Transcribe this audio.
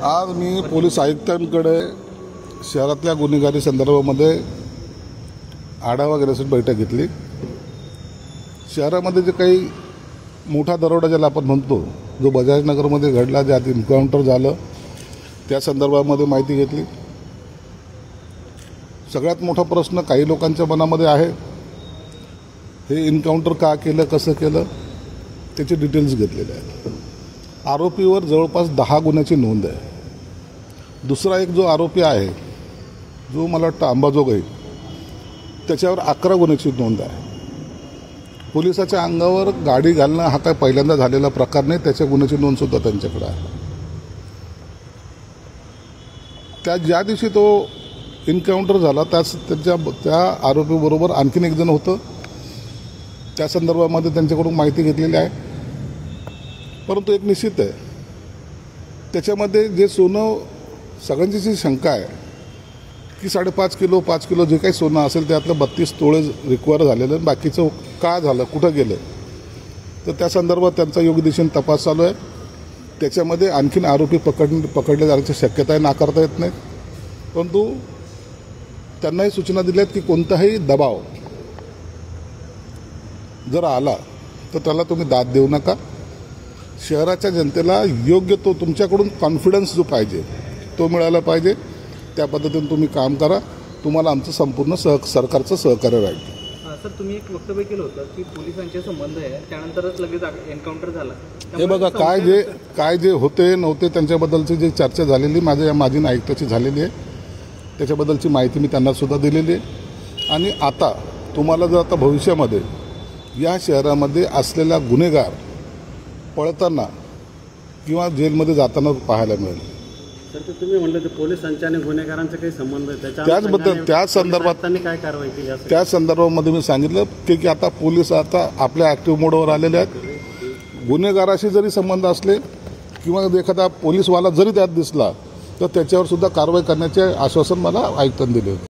आज मी पोलीस आयुक्तांकडे शहरातल्या गुन्हेगारी संदर्भामध्ये आढावा घेण्यासाठी बैठक घेतली। शहरामध्ये जे काही मोठा दरोडा ज्याला आपण म्हणतो, जो बजाजनगरमध्ये घडला, ज्यात एन्काउंटर झालं, त्या संदर्भामध्ये माहिती घेतली। सगळ्यात मोठा प्रश्न काही लोकांच्या मनामध्ये आहे, हे एन्काउंटर का केलं, कसं केलं, त्याचे डिटेल्स घेतलेले आहेत। आरोपीवर जवळपास 10 गुन्ह्याची नोंद आहे। दुसरा एक जो आरोपी आहे, जो मला वाटतं अंबाजोगाई, त्याच्यावर 11 गुन्ह्याची नोंद आहे। पोलिसाच्या अंगावर गाडी घालणं हा काय पहिल्यांदा झालेला प्रकार नाही, त्याच्या गुन्ह्याची नोंदसुद्धा त्यांच्याकडे आहे। ज्या दिवशी तो एन्काउंटर झाला त्या आरोपीबरोबर आणखीन एक जण होतं, त्या संदर्भामध्ये त्यांच्याकडून माहिती घेतलेली आहे। परंतु एक निश्चित आहे, त्याच्यामध्ये जे सोनं, सगळ्यांची जी शंका आहे की 5.5 किलो 5 किलो जे काही सोनं असेल त्यातलं 32 तोळे रिकवर झालेलं, बाकीचं का झालं, कुठं गेलं, तर त्या संदर्भात त्यांचा योग्य दिशेने तपास चालू आहे। त्याच्यामध्ये आणखीन आरोपी पकडले जाण्याची शक्यता आहे, नाकारता येत नाही। परंतु त्यांनाही सूचना दिल्यात की कोणताही दबाव जर आला तर त्याला तुम्ही दाद देऊ नका। शहराच्या जनतेला योग्य तो तुमच्याकडून कॉन्फिडन्स जो पाहिजे तो मिळाला पाहिजे, त्या पद्धतीने तुम्ही काम करा। तुम्हाला आमचं संपूर्ण सरकारचं सहकार्य राहील। सर, तुम्ही एक वक्तव्य केलं होतं की पोलिसांचे संबंध आहे, त्यानंतरच लगेच एन्काउंटर झाला। हे बघा, काय जे होते नव्हते त्यांच्याबद्दलची जी चर्चा झालेली माझ्या माजी आयुक्ताची झालेली आहे, त्याच्याबद्दलची माहिती मी त्यांना सुद्धा दिलेली आहे। आणि आता तुम्हाला जर आता भविष्यामध्ये या शहरामध्ये असलेला गुन्हेगार पळताना किंवा जेलमध्ये जाताना पाहायला मिळेल। तर तुम्ही म्हणलं ते पोलिसांच्या आणि गुन्हेगारांचा काही संबंध आहे, त्याचबद्दल त्या संदर्भात काय कारवाई केली, त्या संदर्भामध्ये मी सांगितलं की आता पोलीस आता आपल्या ॲक्टिव्ह मोडवर आलेले आहेत। गुन्हेगाराशी जरी संबंध असले किंवा एखादा पोलीसवाला जरी त्यात दिसला तर त्याच्यावर सुद्धा कारवाई करण्याचे आश्वासन मला आयुक्तांनी दिले होते।